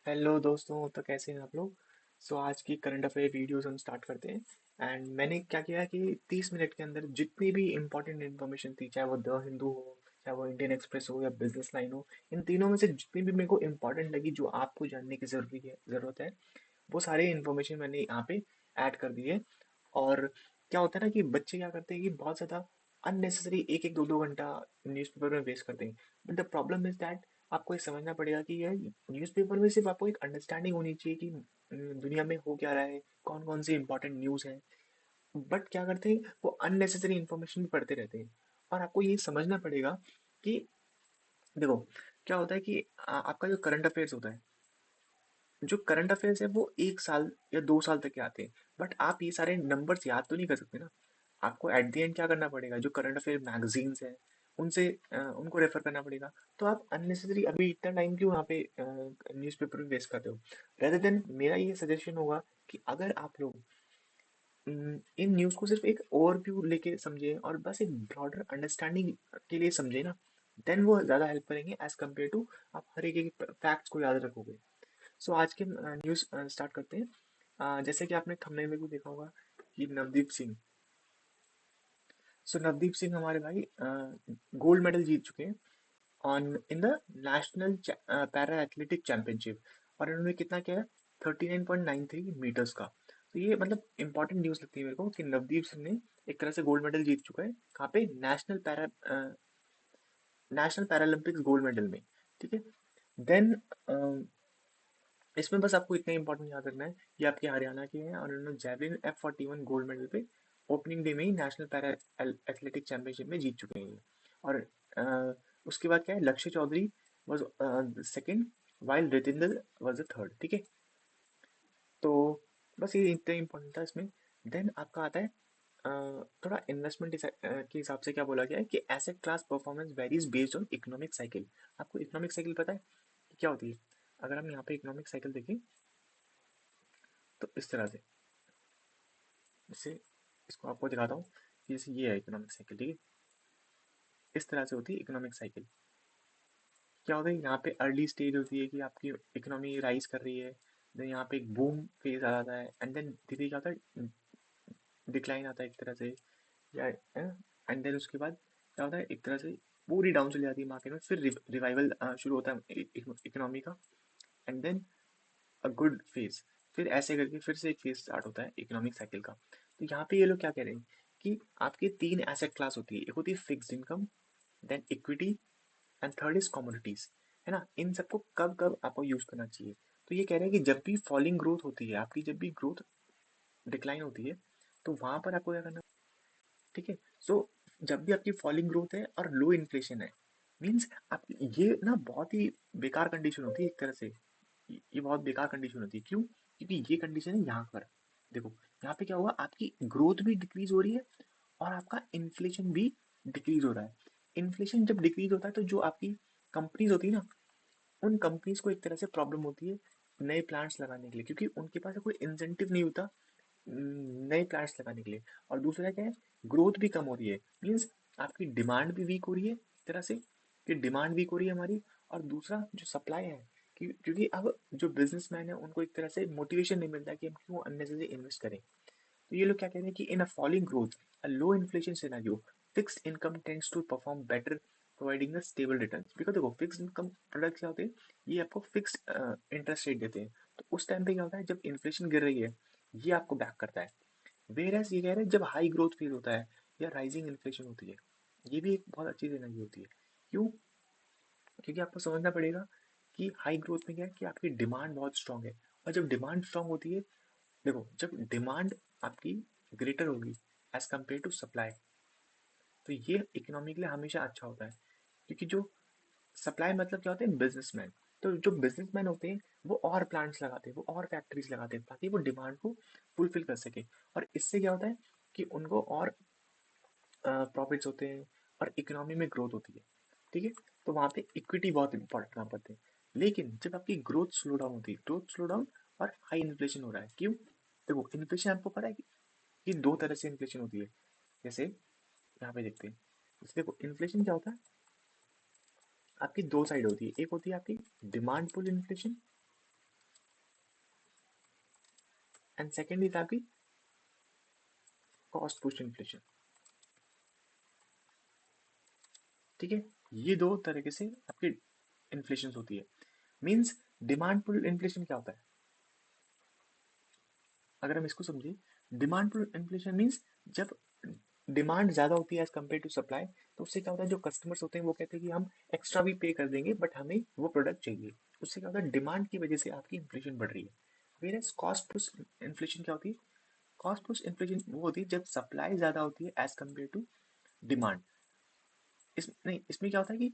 Hello दोस्तों, तो कैसे हैं आप लोग। आज की करंट अफेयर वीडियोस हम स्टार्ट करते हैं। एंड मैंने क्या किया कि 30 मिनट के अंदर जितनी भी इंपॉर्टेंट इन्फॉर्मेशन थी, चाहे वो द हिंदू हो, चाहे वो इंडियन एक्सप्रेस हो या बिजनेस लाइन हो, इन तीनों में से जितनी भी मेरे को इंपॉर्टेंट लगी जो आपको जानने की ज़रूरत है, वो सारे इन्फॉर्मेशन मैंने यहाँ पे ऐड कर दी है। और क्या होता है ना कि बच्चे क्या करते हैं कि बहुत ज़्यादा अननेसेसरी एक एक दो दो घंटा न्यूज़पेपर में वेस्ट करते हैं। But the problem is that आपको ये समझना पड़ेगा कि यार न्यूज़पेपर में सिर्फ आपको एक अंडरस्टैंडिंग होनी चाहिए कि दुनिया में हो क्या रहा है, कौन कौन सी इंपॉर्टेंट न्यूज़ है। बट क्या करते हैं, वो अननेसेसरी इन्फॉर्मेशन भी पढ़ते रहते हैं। और आपको ये समझना पड़ेगा कि देखो, क्या होता है कि आपका जो करंट अफेयर्स होता है, जो करंट अफेयर्स है वो 1 साल या 2 साल तक के आते हैं। बट आप ये सारे नंबर्स याद तो नहीं कर सकते ना। आपको एट द एंड क्या करना पड़ेगा, जो करंट अफेयर मैगजीन्स हैं उनसे उनको रेफर करना पड़ेगा। तो आप अननेसेसरी अभी इतना टाइम क्यों यहाँ पे न्यूज़पेपर में वेस्ट कर रहे हो। रेदर देन मेरा ये सजेशन होगा कि अगर आप लोग इन न्यूज़ को सिर्फ एक ओवरव्यू लेके समझे और बस एक ब्रॉडर अंडरस्टैंडिंग के लिए समझे ना, देन वो ज़्यादा हेल्प करेंगे एज कम्पेयर टू आप हर एक फैक्ट्स को याद रखोगे। आज के न्यूज़ स्टार्ट करते हैं। जैसे कि आपने थंबनेल में भी देखा होगा कि नवदीप सिंह। नवदीप सिंह हमारे भाई गोल्ड मेडल जीत चुके हैं on in the national para athletic championship. और इन्होंने कितना किया है, 39.93 मीटर्स का। तो ये मतलब इंपॉर्टेंट न्यूज़ लगती है मेरे को कि नवदीप सिंह ने एक तरह से गोल्ड मेडल जीत चुका है। कहाँ पे, नेशनल पैरालंपिक्स गोल्ड मेडल में। ठीक है। देन इसमें बस आपको इतना इंपॉर्टेंट याद रखना है, ये आपके हरियाणा के हैं और उन्होंने जैवलिन F41 गोल्ड मेडल पे ओपनिंग डे में ही नेशनल पैरा एथलेटिक चैंपियनशिप में जीत चुके हैं ये। और उसके बाद क्या है, Lakshya Chaudhary was second while Ritinder was the third. ठीक है। तो बस ये इतना इंपॉर्टेंट था इसमें। देन आपका आता है थोड़ा इन्वेस्टमेंट के हिसाब से क्या बोला गया है कि asset class performance varies based on economic cycle. आपको इकोनॉमिक साइकिल पता है कि क्या होती है। अगर हम यहाँ पे इकोनॉमिक साइकिल देखें तो इस तरह से, जैसे इसको आपको दिखाता हूँ कि जैसे ये है इकोनॉमिक साइकिल। ठीक है। इस तरह से होती है इकोनॉमिक साइकिल। क्या होता है, यहाँ पे अर्ली स्टेज होती है कि आपकी इकोनॉमी राइज कर रही है। देन यहाँ पे एक बूम फेज आ जाता है एंड देन धीरे क्या होता है, डिक्लाइन आता है एक तरह से, या एंड देन उसके बाद क्या होता है, एक तरह से पूरी डाउन चली जाती है मार्केट में, फिर रिवाइवल शुरू होता है इकोनॉमी का। And then a good phase, फिर ऐसे करके फिर से एक फेज स्टार्ट होता है इकोनॉमिक साइकिल का। तो यहाँ पे ये लोग क्या कह रहे हैं कि आपकी तीन एसेट क्लास होती है, एक होती है fixed income, then equity and third is commodities. है ना, इन सबको कब कब आपको यूज करना चाहिए। तो ये कह रहे हैं कि जब भी फॉलिंग ग्रोथ होती है आपकी, जब भी ग्रोथ डिक्लाइन होती है, तो वहां पर आपको क्या करना। ठीक है। जब भी आपकी फॉलिंग ग्रोथ है और लो इन्फ्लेशन है, मीन्स आप ये ना बहुत ही बेकार कंडीशन होती है एक तरह से। ये बहुत बेकार कंडीशन होती है, क्यों, क्योंकि ये कंडीशन है यहाँ पर। देखो, यहाँ पे क्या हुआ, आपकी ग्रोथ भी डिक्रीज हो रही है और आपका इन्फ्लेशन भी डिक्रीज हो रहा है। इन्फ्लेशन जब डिक्रीज होता है तो जो आपकी कंपनीज होती है ना, उन कंपनीज को एक तरह से प्रॉब्लम होती है नए प्लांट्स लगाने के लिए, क्योंकि उनके पास कोई इंसेंटिव नहीं होता नए प्लांट्स लगाने के लिए। और दूसरा क्या है, ग्रोथ भी कम हो रही है, मीन्स आपकी डिमांड भी वीक हो रही है एक तरह से, कि डिमांड वीक हो रही है हमारी। और दूसरा जो सप्लाई है, क्योंकि अब जो बिजनेसमैन है उनको एक तरह से मोटिवेशन नहीं मिलता कि हम क्यों अननेसेसरी इन्वेस्ट करें। तो ये लोग क्या कह रहे हैं कि in a falling growth, a low inflation scenario, fixed income tends to perform better, providing a stable returns. Because देखो, फिक्स्ड इनकम प्रोडक्ट्स क्या होते हैं, ये आपको फिक्स्ड इंटरेस्ट रेट देते हैं। तो उस टाइम पे क्या होता है, जब इन्फ्लेशन गिर रही है, ये आपको बैक करता है। वेयरएस ये कह रहे हैं जब हाई ग्रोथ फेज होता है या राइजिंग इन्फ्लेशन होती है, ये भी एक बहुत अच्छी सिनेरियो होती है। क्यों, क्योंकि आपको समझना पड़ेगा कि हाई ग्रोथ में क्या है कि आपकी डिमांड बहुत स्ट्रांग है। और जब डिमांड स्ट्रांग होती है, देखो जब डिमांड आपकी ग्रेटर होगी एज कम्पेयर टू सप्लाई, तो ये इकोनॉमी के लिए हमेशा अच्छा होता है। क्योंकि जो सप्लाई मतलब क्या होते हैं, बिजनेसमैन। तो जो बिजनेसमैन होते हैं वो और प्लांट्स लगाते हैं, वो और फैक्ट्रीज लगाते हैं ताकि वो डिमांड को फुलफिल कर सके। और इससे क्या होता है कि उनको और प्रॉफिट्स होते हैं और इकोनॉमी में ग्रोथ होती है। ठीक है। तो वहाँ पे इक्विटी बहुत इंपॉर्टेंट काम करते हैं। लेकिन जब आपकी ग्रोथ स्लो डाउन होती है, ग्रोथ स्लो डाउन और हाई इन्फ्लेशन हो रहा है, क्यों, देखो इन्फ्लेशन आपको पता है कि दो तरह से इन्फ्लेशन होती है। जैसे यहाँ पे देखते हैं, जैसे देखो इन्फ्लेशन क्या होता है, आपकी दो साइड होती है, एक होती है आपकी demand pull inflation and second थी आपकी कॉस्ट पुश इन्फ्लेशन। ठीक है, ये दो तरीके से आपकी इन्फ्लेशन होती है। मीन्स डिमांड पुल इन्फ्लेशन क्या होता है, अगर हम इसको समझे, डिमांड पुल इन्फ्लेशन मीन्स जब डिमांड ज्यादा होती है एज कम्पेयर टू सप्लाई, तो उससे क्या होता है, जो कस्टमर्स होते हैं वो कहते हैं कि हम एक्स्ट्रा भी पे कर देंगे बट हमें वो प्रोडक्ट चाहिए। उससे क्या होता है, डिमांड की वजह से आपकी इन्फ्लेशन बढ़ रही है। वेयर कॉस्ट पुश इन्फ्लेशन क्या होती है, कॉस्ट पुश इन्फ्लेशन वो होती है जब सप्लाई ज्यादा होती है एज कम्पेयर टू डिमांड। इस नहीं, इसमें क्या होता है कि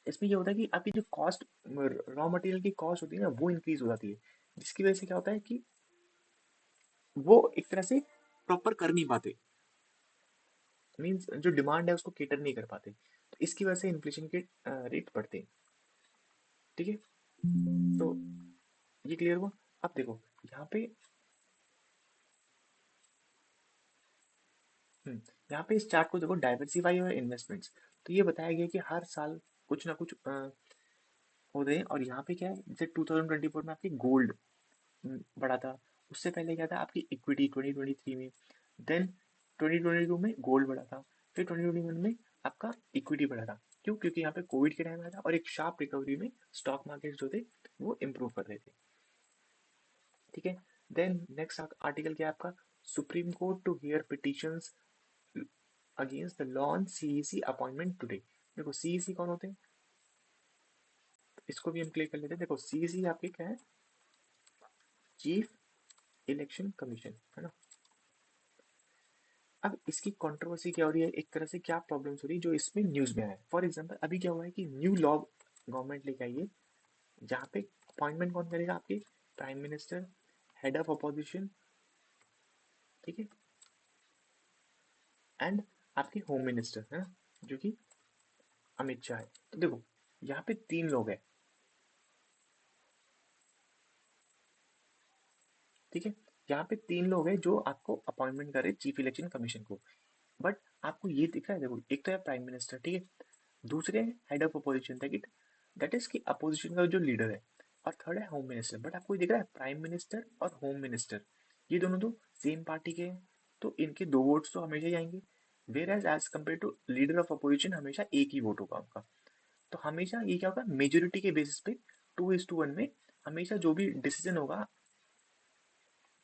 इसमें ये होता है कि आपकी जो कॉस्ट, रॉ मटेरियल की कॉस्ट होती है ना, वो इंक्रीज हो जाती है, जिसकी वजह से क्या होता है कि वो एक तरह से प्रॉपर कर नहीं पाते, मीन्स जो डिमांड है उसको केटर नहीं कर पाते, तो इसकी वजह से इन्फ्लेशन के रेट बढ़ते हैं। ठीक है, तो ये क्लियर हुआ। अब देखो यहाँ पे, यहाँ पे इस चार्ट को देखो, डाइवर्सिफाई और इन्वेस्टमेंट्स। तो ये बताया गया कि हर साल कुछ ना कुछ होते हैं, और यहाँ पे क्या है, जैसे 2024 में आपकी गोल्ड बढ़ा था, उससे पहले क्या था आपकी इक्विटी 2023 में, देन 2022 में गोल्ड बढ़ा था, फिर 2021 में आपका इक्विटी बढ़ा था। क्यों, क्योंकि यहाँ पे कोविड के टाइम आया था और एक शार्प रिकवरी में स्टॉक मार्केट जो थे वो इम्प्रूव कर रहे थे। ठीक है, देन नेक्स्ट आर्टिकल क्या है आपका, Supreme Court to hear petitions against the law on CEC appointment today. देखो सीईसी कौन होते हैं, इसको भी हम क्लियर कर लेते हैं। देखो सीईसी आपके क्या है, चीफ इलेक्शन कमीशन है ना। अब इसकी कंट्रोवर्सी क्या हो रही है, एक तरह से क्या प्रॉब्लम्स हो रही है जो इसमें न्यूज में आया है। फॉर एग्जांपल अभी क्या हुआ है कि न्यू लॉ गवर्नमेंट लेके आई है, जहाँ पे अपॉइंटमेंट कौन करेगा, आपके prime minister, head of opposition, ठीक है, एंड आपके होम मिनिस्टर है ना, जो कि अमित शाह है। तो देखो यहाँ पे तीन लोग हैं, ठीक है, यहाँ पे तीन लोग हैं जो आपको अपॉइंटमेंट करे चीफ इलेक्शन कमीशन को। बट आपको ये दिख रहा है, देखो एक तो है प्राइम मिनिस्टर, ठीक है, दूसरे हैं head of opposition, that is की अपोजिशन का जो लीडर है, और थर्ड है होम मिनिस्टर। बट आपको ये दिख रहा है प्राइम मिनिस्टर और होम मिनिस्टर, ये दोनों तो सेम पार्टी के हैं, तो इनके दो वोट्स तो हमेशा ही आएंगे। Whereas compare to leader of opposition हमेशा एक ही वोट होगा उनका। तो हमेशा ये क्या होगा, मेजोरिटी के बेसिस पे 2:1 में हमेशा जो भी डिसीजन होगा,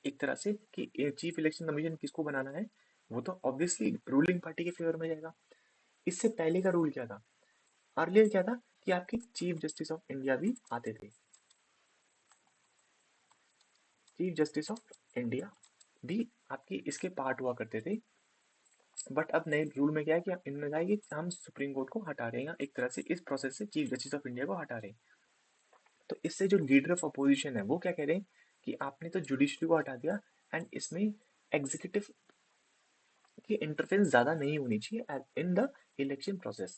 एक तरह से कि चीफ इलेक्शन कमीशन किसको बनाना है, वो तो ऑब्वियसली रूलिंग पार्टी के फेवर में जाएगा। इससे पहले का रूल क्या था, अर्लियर क्या था कि आपके चीफ जस्टिस ऑफ इंडिया भी आते थे, चीफ जस्टिस ऑफ इंडिया भी आपके इसके पार्ट हुआ करते थे। बट अब नए रूल में क्या है कि इन्होंने कहा कि हम सुप्रीम कोर्ट को हटा रहे हैं, एक तरह से इस प्रोसेस से चीफ जस्टिस ऑफ इंडिया को हटा रहे हैं। तो इससे जो लीडर ऑफ अपोजिशन है वो क्या कह रहे हैं कि आपने तो जुडिशरी को हटा दिया, एंड इसमें एग्जीक्यूटिव की इंटरफेरेंस ज्यादा नहीं होनी चाहिए इन द इलेक्शन प्रोसेस।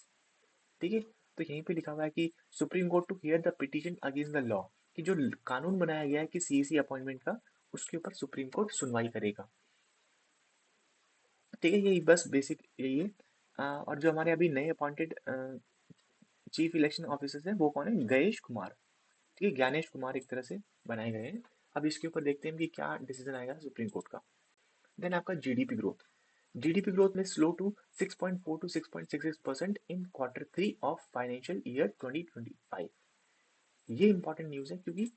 ठीक है, तो यहीं पे लिखा हुआ है कि Supreme Court to hear the petition against the law, कि जो कानून बनाया गया है कि सीईसी अपॉइंटमेंट का, उसके ऊपर सुप्रीम कोर्ट सुनवाई करेगा। ठीक है, यही बस बेसिक यही है। और जो हमारे अभी नए अपॉइंटेड चीफ इलेक्शन ऑफिसर्स हैं वो कौन है, गणेश कुमार, ठीक है, ज्ञानेश कुमार एक तरह से बनाए गए हैं। अब इसके ऊपर देखते हैं कि क्या डिसीजन आएगा सुप्रीम कोर्ट का। देन आपका जीडीपी ग्रोथ, जीडीपी ग्रोथ में slow to 6.4 to 6.66% in Q3 of financial year 2025। ये इंपॉर्टेंट न्यूज़ है क्योंकि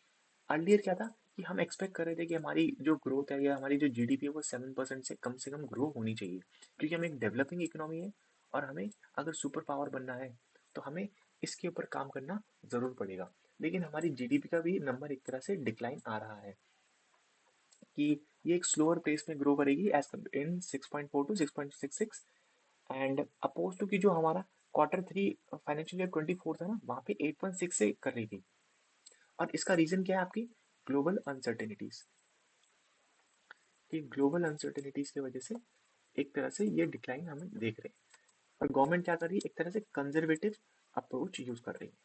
अर्लियर क्या था कि हम एक्सपेक्ट कर रहे थे कि हमारी जो ग्रोथ है या हमारी जो जीडीपी है वो 7% से कम ग्रो होनी चाहिए, क्योंकि हम एक डेवलपिंग इकोनॉमी है, और हमें अगर सुपर पावर बनना है तो हमें इसके ऊपर काम करना ज़रूर पड़ेगा। लेकिन हमारी जीडीपी का भी नंबर एक तरह से डिक्लाइन आ रहा है, कि ये एक स्लोअर पेस में ग्रो करेगी as in 6.4 to 6.66, and opposed to कि जो हमारा Q3 फाइनेंशियल ईयर 24 था ना, वहाँ पे 8.6 से कर रही थी। और इसका रीजन क्या है, आपकी ग्लोबल अनसर्टेनिटीज, कि ग्लोबल अनसर्टेनिटीज की वजह से एक तरह से ये डिक्लाइन हमें देख रहे हैं। और गवर्नमेंट क्या कर रही है, एक तरह से कंजर्वेटिव अप्रोच यूज कर रही है।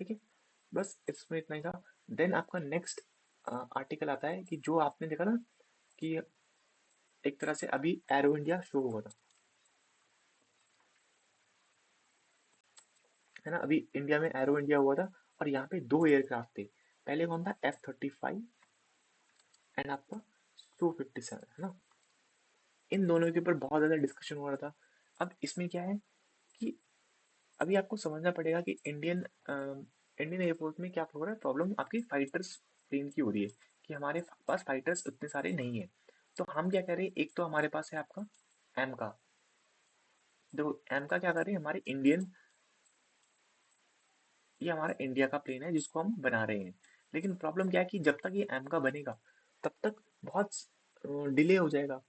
ठीक है, बस इसमें इतना ही था। देन आपका नेक्स्ट आर्टिकल आता है कि जो आपने देखा ना कि एक तरह से अभी एरो इंडिया शो हुआ था, है ना, अभी इंडिया में एरो इंडिया हुआ था, और यहाँ पे दो एयरक्राफ्ट थे। पहले कौन था, F-35 एंड आपका Su-57, है ना। इन दोनों के ऊपर बहुत ज्यादा डिस्कशन हो रहा था। अब इसमें क्या है कि अभी आपको समझना पड़ेगा कि इंडियन एयरफोर्स में क्या हो रहा है, प्रॉब्लम आपकी फाइटर्स प्लेन की हो रही है कि हमारे पास फाइटर्स उतने सारे नहीं है। तो हम क्या करें, एक तो हमारे पास है आपका एम का, देखो एम का क्या करें, हमारे इंडियन, ये हमारा इंडिया का प्लेन है जिसको हम बना रहे हैं। लेकिन प्रॉब्लम क्या है कि जब तक ये एम का बनेगा तब तक बहुत डिले हो जाएगा।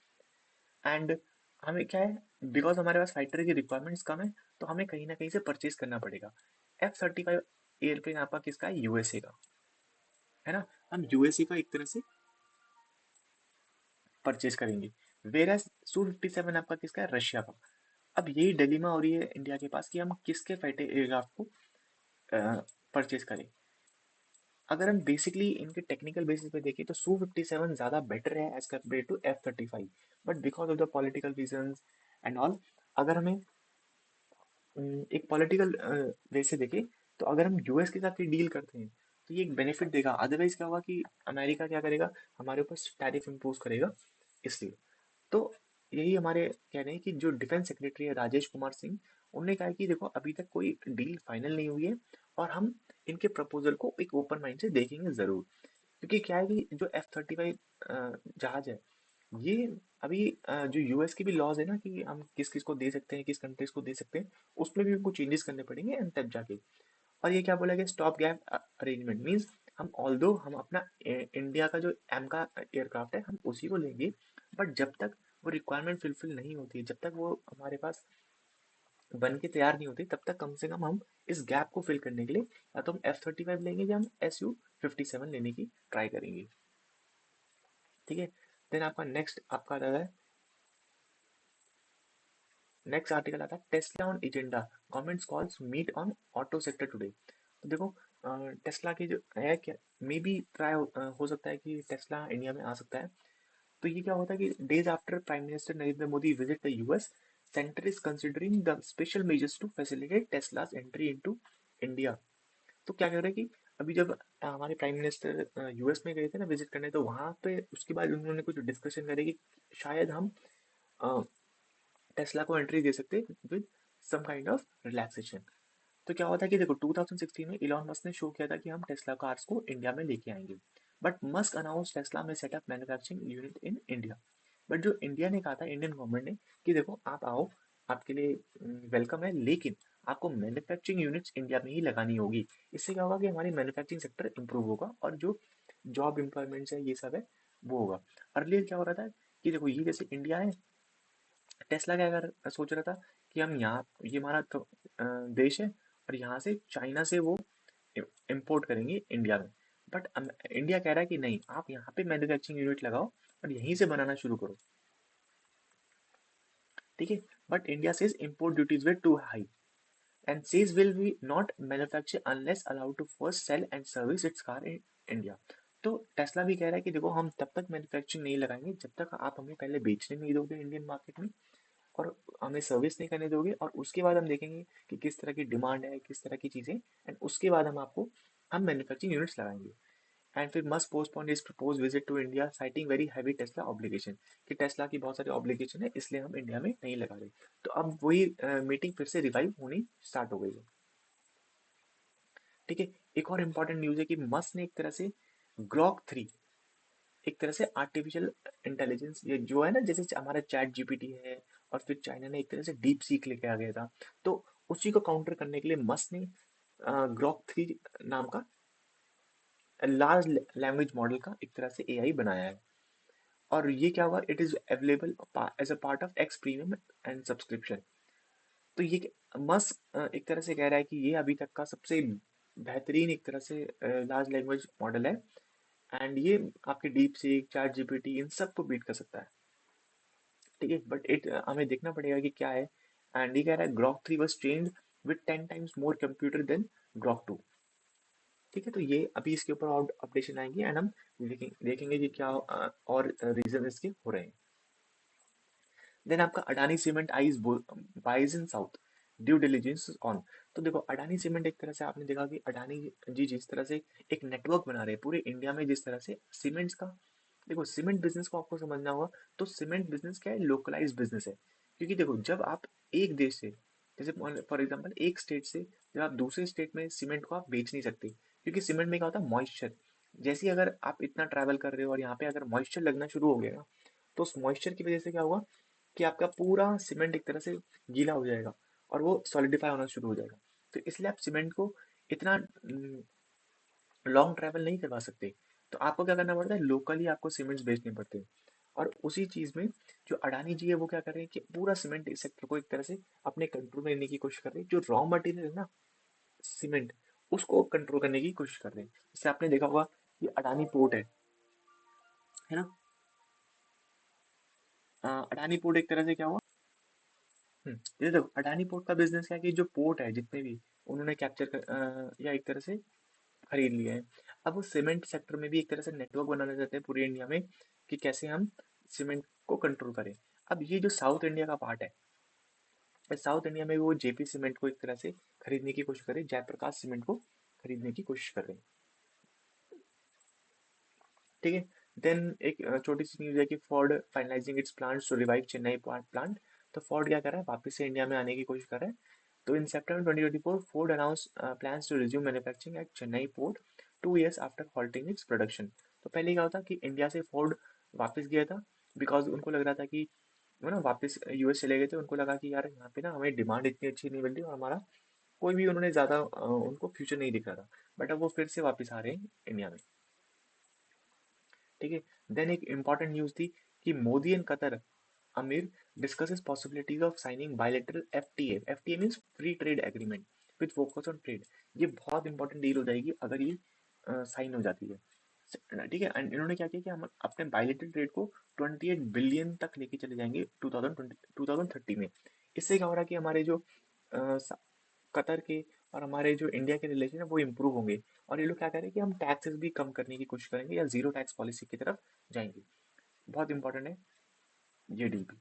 एंड हमें क्या है, बिकॉज हमारे पास फाइटर की रिक्वायरमेंट्स कम है, तो हमें कहीं ना कहीं से परचेज करना पड़ेगा। F-35 एयरप्लेन आपका किसका है, यूएसए का, है ना। हम यूएसए का एक तरह से परचेज करेंगे, वेर Su-57 आपका किसका है, रशिया का। अब यही डिलीमा हो रही है इंडिया के पास कि हम किसके फाइटर एयरक्राफ्ट को परचेज करें। अगर हम बेसिकली इनके टेक्निकल बेसिस पे देखें तो Su-57 ज़्यादा बेटर है as compare to F-35, but because of the political reasons and all, अगर हमें एक पॉलिटिकल वे से देखें तो अगर हम यूएस के साथ डील करते हैं तो ये एक बेनिफिट देगा। अदरवाइज क्या होगा कि अमेरिका क्या करेगा, हमारे ऊपर टैरिफ इम्पोज करेगा। इसलिए तो यही हमारे कह रहे हैं कि जो डिफेंस सेक्रेटरी है राजेश कुमार सिंह, उन्होंने कहा कि देखो अभी तक कोई डील फाइनल नहीं हुई है और हम इनके प्रपोजल को एक ओपन माइंड से देखेंगे जरूर। क्योंकि क्या है कि जो F-35 जहाज है, ये अभी जो यूएस के भी लॉज है ना कि हम किस किस को दे सकते हैं, किस कंट्रीज को दे सकते हैं, उसमें भी उनको चेंजेस करने पड़ेंगे एंड तब जाके। और ये क्या बोला गया, स्टॉप गैप अरेंजमेंट मीन्स हम ऑल्दो हम अपना इंडिया का जो एम का एयरक्राफ्ट है हम उसी को लेंगे, बट जब तक वो रिक्वायरमेंट फुलफिल नहीं होती, जब तक वो हमारे पास बन के तैयार नहीं होती, तब तक कम से कम हम इस गैप को फिल करने के लिए या तो हम F-35 लेंगे या हम Su-57 लेने की ट्राई करेंगे। ठीक है। देन आपका नेक्स्ट आपका आता है, नेक्स्ट आर्टिकल आता है Tesla on agenda, government calls meet on auto sector today. तो देखो टेस्ला की जो है क्या, मे बी ट्राई हो सकता है कि टेस्ला इंडिया में आ सकता है। तो ये क्या होता है कि days after prime minister Narendra Modi visit the US, centre is considering the special measures to facilitate Tesla's entry into India. तो क्या कह रहे हैं कि अभी जब हमारे प्राइम मिनिस्टर यूएस में गए थे ना विजिट करने, तो वहां पे उसके बाद उन्होंने कुछ डिस्कशन करे कि शायद हम टेस्ला को एंट्री दे सकते with some kind of relaxation. तो क्या हुआ था कि देखो 2016 में इलॉन मस्क ने शो किया था कि हम टेस्ला कार्स को इंडिया में लेके आएंगे, बट मस्क अनाउंस टेस्ला में setup manufacturing unit in India. But जो इंडिया ने कहा था, इंडियन गवर्नमेंट ने, कि देखो आप आओ, आपके लिए वेलकम है, लेकिन आपको मैन्युफैक्चरिंग यूनिट्स इंडिया में ही लगानी होगी। इससे क्या होगा कि हमारी मैन्युफैक्चरिंग सेक्टर इंप्रूव होगा और जो जॉब एम्प्लॉयमेंट्स है ये सब है वो होगा। अर्लियर क्या हो रहा था कि देखो ये जैसे इंडिया है, टेस्ला क्या कर सोच रहा था कि हम यहाँ, ये हमारा तो देश है और यहाँ से चाइना से वो इम्पोर्ट करेंगे इंडिया में। बट इंडिया कह रहा है कि नहीं, आप यहाँ पे मैन्युफैक्चरिंग यूनिट लगाओ और यहीं से बनाना शुरू करो। ठीक है। But India says import duties were too high and says will be not manufacture unless allowed to first sell and service its car in India। तो टेस्ला भी कह रहा है कि देखो हम तब तक मैन्युफैक्चरिंग नहीं लगाएंगे जब तक आप हमें पहले बेचने नहीं दोगे इंडियन मार्केट में, और हमें सर्विस नहीं करने दोगे, और उसके बाद हम देखेंगे कि किस तरह की डिमांड है, किस तरह की चीज़ें, एंड उसके बाद हम मैन्युफैक्चरिंग यूनिट्स लगाएंगे। एंड फिर Musk postpone his propose visit to India citing very heavy Tesla obligation, कि टेस्ला की बहुत सारी ऑब्लिगेशन है इसलिए हम इंडिया में नहीं लगा रहे। तो अब वही मीटिंग फिर से रिवाइव होनी स्टार्ट हो गई है। ठीक है। एक और इम्पोर्टेंट न्यूज़ है कि मस्क ने एक तरह से ग्रॉक 3, एक तरह से आर्टिफिशियल इंटेलिजेंस, ये जो है ना जैसे हमारा चैट जीपीटी है, और फिर चाइना ने एक तरह से डीप सीक लेके आ गया था, तो उसी को काउंटर करने के लिए मस्क ने ग्रॉक 3 नाम का लार्ज लैंग्वेज मॉडल का एक तरह से एआई बनाया है। और ये क्या हुआ, it is available as a part of X premium and subscription. तो ये मस्क एक तरह से कह रहा है कि ये अभी तक का सबसे बेहतरीन एक तरह से लार्ज लैंग्वेज मॉडल है, एंड ये आपके डीप सीक, चैट जीपीटी, इन सब को बीट कर सकता है। ठीक है। बट इट हमें देखना पड़ेगा कि क्या है। एंड ये कह रहा है Grok 3 was trained with 10 times more computer than Grok 2। ठीक है। तो ये अभी इसके ऊपर और अपडेशन आएंगे एंड हम देखेंगे कि क्या और रीजन इसके हो रहे हैं। देन आपका Adani cement eyes buys in south. Due diligence on. तो देखो अडानी सीमेंट एक तरह से आपने देखा कि अडानी जी जिस तरह से एक नेटवर्क बना रहे हैं पूरे इंडिया में, जिस तरह से सीमेंट्स का, देखो सीमेंट बिजनेस को आपको समझना होगा। तो सीमेंट बिजनेस क्या है, लोकलाइज बिजनेस है। क्योंकि देखो जब आप एक देश से, जैसे फॉर एग्जांपल एक स्टेट से जब आप दूसरे स्टेट में सीमेंट को आप बेच नहीं सकते, क्योंकि सीमेंट में क्या होता है, मॉइस्चर। जैसे ही अगर आप इतना ट्रैवल कर रहे हो और यहाँ पे अगर मॉइस्चर लगना शुरू हो गया ना, तो उस मॉइस्चर की वजह से क्या होगा कि आपका पूरा सीमेंट एक तरह से गीला हो जाएगा और वो सॉलिडिफाई होना शुरू हो जाएगा। तो इसलिए आप सीमेंट को इतना लॉन्ग ट्रैवल नहीं करवा सकते। तो आपको क्या करना पड़ता है, लोकली आपको सीमेंट्स बेचने पड़ते हैं। और उसी चीज़ में जो अडानी जी है वो क्या कर रहे हैं कि पूरा सीमेंट सेक्टर को एक तरह से अपने कंट्रोल में लेने की कोशिश कर रहे हैं। जो रॉ मटेरियल है ना सीमेंट, उसको कंट्रोल करने की कोशिश कर रहे हैं। जैसे आपने देखा होगा कि अडानी पोर्ट है ना। अडानी पोर्ट एक तरह से क्या हुआ, ये देखो अडानी पोर्ट का बिजनेस क्या है कि जो पोर्ट है जितने भी उन्होंने कैप्चर कर या एक तरह से खरीद लिए हैं। अब वो सीमेंट सेक्टर में भी एक तरह से नेटवर्क बनाना चाहते हैं पूरी इंडिया में कि कैसे हम सीमेंट को कंट्रोल करें। अब ये जो साउथ इंडिया का पार्ट है, इस साउथ इंडिया में वो जेपी सीमेंट को एक तरह से खरीदने की कोशिश कर रहे हैं, जयप्रकाश सीमेंट को खरीदने की कोशिश कर रहे हैं। ठीक है। देन एक छोटी सी न्यूज है कि Ford finalising its plans to revive Chennai plant. तो फोर्ड क्या कर रहा है, वापस से इंडिया में आने की कोशिश कर रहा है। तो in September 2024 Ford announce plans to resume manufacturing at Chennai port 2 years after halting its production. तो पहले क्या होता कि इंडिया से फोर्ड वापस गया था, बिकॉज उनको लग रहा था कि वो ना वापस यूएस चले गए थे, उनको लगा कि यार यहाँ पे ना हमें डिमांड इतनी अच्छी नहीं मिल रही और हमारा कोई भी उन्होंने ज़्यादा उनको फ्यूचर नहीं दिख रहा था। बट अब वो फिर से वापस आ रहे हैं इंडिया में। ठीक है। देन एक इंपॉर्टेंट न्यूज थी कि मोदी एंड कतर अमीर discusses possibilities of signing bilateral FTA. FTA means free trade agreement with focus on trade. ये बहुत इंपॉर्टेंट डील हो जाएगी अगर ये साइन हो जाती है। ठीक है। एंड इन्होंने क्या किया कि हम अपने बायलैटरल ट्रेड को 28 बिलियन तक लेके चले जाएंगे 2030 में। इससे क्या हो रहा है कि हमारे जो कतर के और हमारे जो इंडिया के रिलेशन है वो इम्प्रूव होंगे। और ये लोग क्या करें कि हम टैक्सेस भी कम करने की कोशिश करेंगे या जीरो टैक्स पॉलिसी की तरफ जाएंगे। बहुत इंपॉर्टेंट है ये डील भी।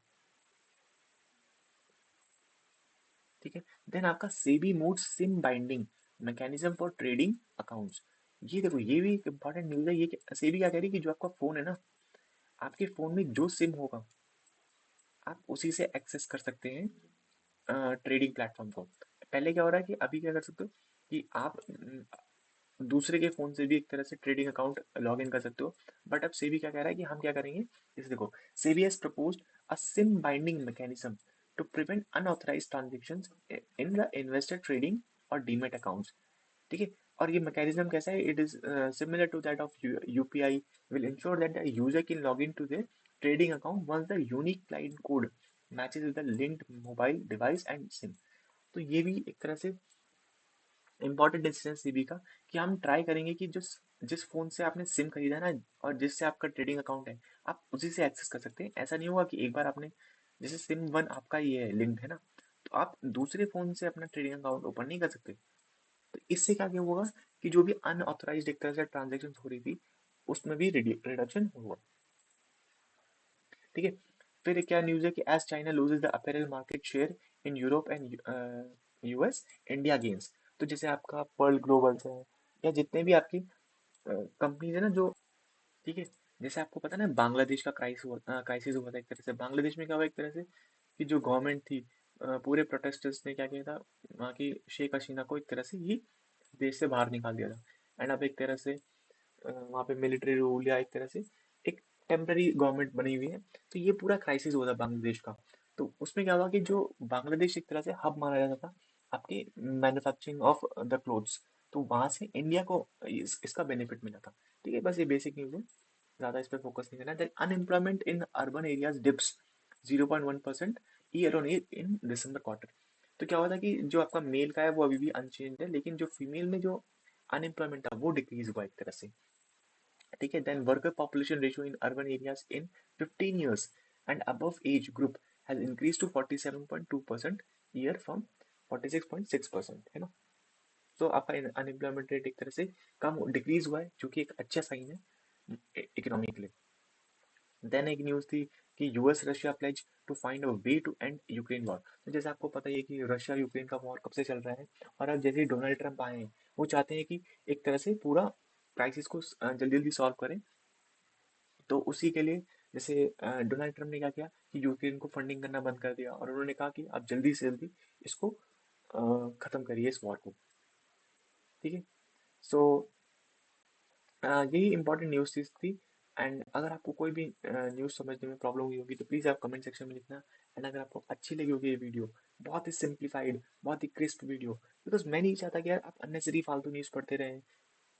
ठीक है। देन आपका SEBI mood SIM binding mechanism for trading accounts. ये देखो ये भी एक इंपॉर्टेंट न्यूज है। ये सेबी क्या कह रही है कि जो आपका फोन है ना, आपके फोन में जो सिम होगा आप उसी से एक्सेस कर सकते हैं ट्रेडिंग प्लेटफॉर्म को। पहले क्या हो रहा है कि अभी क्या कर सकते हो कि आप दूसरे के फोन से भी एक तरह से ट्रेडिंग अकाउंट लॉग इन कर सकते हो। बट अब सेबी क्या कह रहा है कि हम क्या करेंगे, जैसे देखो SEBI has proposed a SIM binding mechanism to prevent unauthorised transactions in the investor trading और डीमेट अकाउंट्स। ठीक है। और ये मैकेनिज्म कैसा है, it is similar to that of UPI, will ensure that the user can log in to their trading account once the unique client code matches with the linked mobile device and SIM. तो ये भी एक तरह से important decision CB का कि हम try करेंगे कि जिस जिस फोन से आपने सिम खरीदा ना और जिससे आपका ट्रेडिंग अकाउंट है, आप उसी से एक्सेस कर सकते हैं। ऐसा नहीं होगा कि एक बार आपने, जैसे सिम वन आपका ये है लिंक्ड है ना, तो आप दूसरे फोन से अपना ट्रेडिंग अकाउंट ओपन नहीं कर सकते। तो इससे क्या क्या होगा कि जो भी अनऑथराइज्ड एक तरह से ट्रांजेक्शन हो रही थी उसमें भी रिडक्शन होगा। ठीक है। फिर क्या न्यूज़ है कि as China loses the apparel market share in Europe and US, India gains. तो जैसे आपका पर्ल ग्लोबल्स है या जितने भी आपकी कंपनीज है ना जो, ठीक है, जैसे आपको पता है ना बांग्लादेश का क्राइसिस हुआ था एक तरह से। बांग्लादेश में क्या हुआ एक तरह से कि जो गवर्नमेंट थी, पूरे प्रोटेस्टर्स ने क्या किया था, वहाँ की शेख हसीना को एक तरह से ही देश से बाहर निकाल दिया था। एंड अब एक तरह से वहाँ पे मिलिट्री रूल या एक तरह से एक टेम्पररी गवर्नमेंट बनी हुई है। तो ये पूरा क्राइसिस हुआ था बांग्लादेश का। तो उसमें क्या हुआ कि जो बांग्लादेश एक तरह से हब माना जाता था आपके मैन्युफैक्चरिंग ऑफ द क्लोथ्स, तो वहाँ से इंडिया को इसका बेनिफिट मिला था। ठीक है, बस ये बेसिक न्यूज़ है, ज़्यादा इस पर फोकस नहीं करना। Then unemployment in urban areas dips 0.1% year on year in December quarter. तो क्या हुआ था कि जो आपका मेल का है वो अभी भी अनचेंज है, लेकिन जो फीमेल में जो अनएम्प्लॉयमेंट था वो डिक्रीज हुआ एक तरह से। ठीक है। Then worker population ratio in urban areas in 15 years and above age group has increase to 47.2% year from 46.6%, है ना। तो आपका अनएम्प्लॉयमेंट रेट एक तरह से कम डिक्रीज हुआ है, जो कि एक अच्छा साइन है इकोनॉमी के लिए। देन एक न्यूज़ थी कि US Russia pledge to find a way to end Ukraine war. तो जैसे आपको पता ही है कि रशिया यूक्रेन का वॉर कब से चल रहा है, और अब जैसे ही डोनाल्ड ट्रंप आए हैं, वो चाहते हैं कि एक तरह से पूरा क्राइसिस को जल्दी जल्दी सॉल्व करें। तो उसी के लिए जैसे डोनाल्ड ट्रंप ने क्या किया कि यूक्रेन को फंडिंग करना बंद कर दिया, और उन्होंने कहा कि आप जल्दी से जल्दी इसको खत्म करिए, इस वॉर को। ठीक है। सो यही इंपॉर्टेंट न्यूज़ चीज़ थी। एंड अगर आपको कोई भी न्यूज़ समझने में प्रॉब्लम हुई होगी तो प्लीज़ आप कमेंट सेक्शन में लिखना। एंड अगर आपको अच्छी लगी होगी ये वीडियो, बहुत ही सिंप्लीफाइड, बहुत ही क्रिस्प वीडियो, बिकॉज मैं नहीं चाहता कि यार आप अननेसरी फालतू न्यूज़ पढ़ते रहें,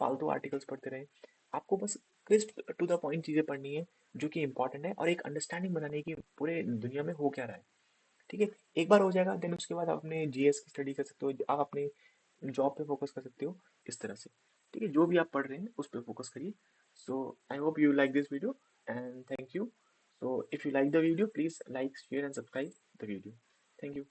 फालतू आर्टिकल्स पढ़ते रहें। आपको बस क्रिस्प टू द पॉइंट चीज़ें पढ़नी है जो कि इंपॉर्टेंट है, और एक अंडरस्टैंडिंग बनाने की पूरे दुनिया में हो क्या रहा है। ठीक है। एक बार हो जाएगा, देन उसके बाद आप अपने जीएस की स्टडी कर सकते हो, आप अपने जॉब पे फोकस कर सकते हो, इस तरह से। ठीक है, जो भी आप पढ़ रहे हैं उस पर फोकस करिए। So I hope you like this video and thank you. So if you like the video please like share and subscribe the video. Thank you.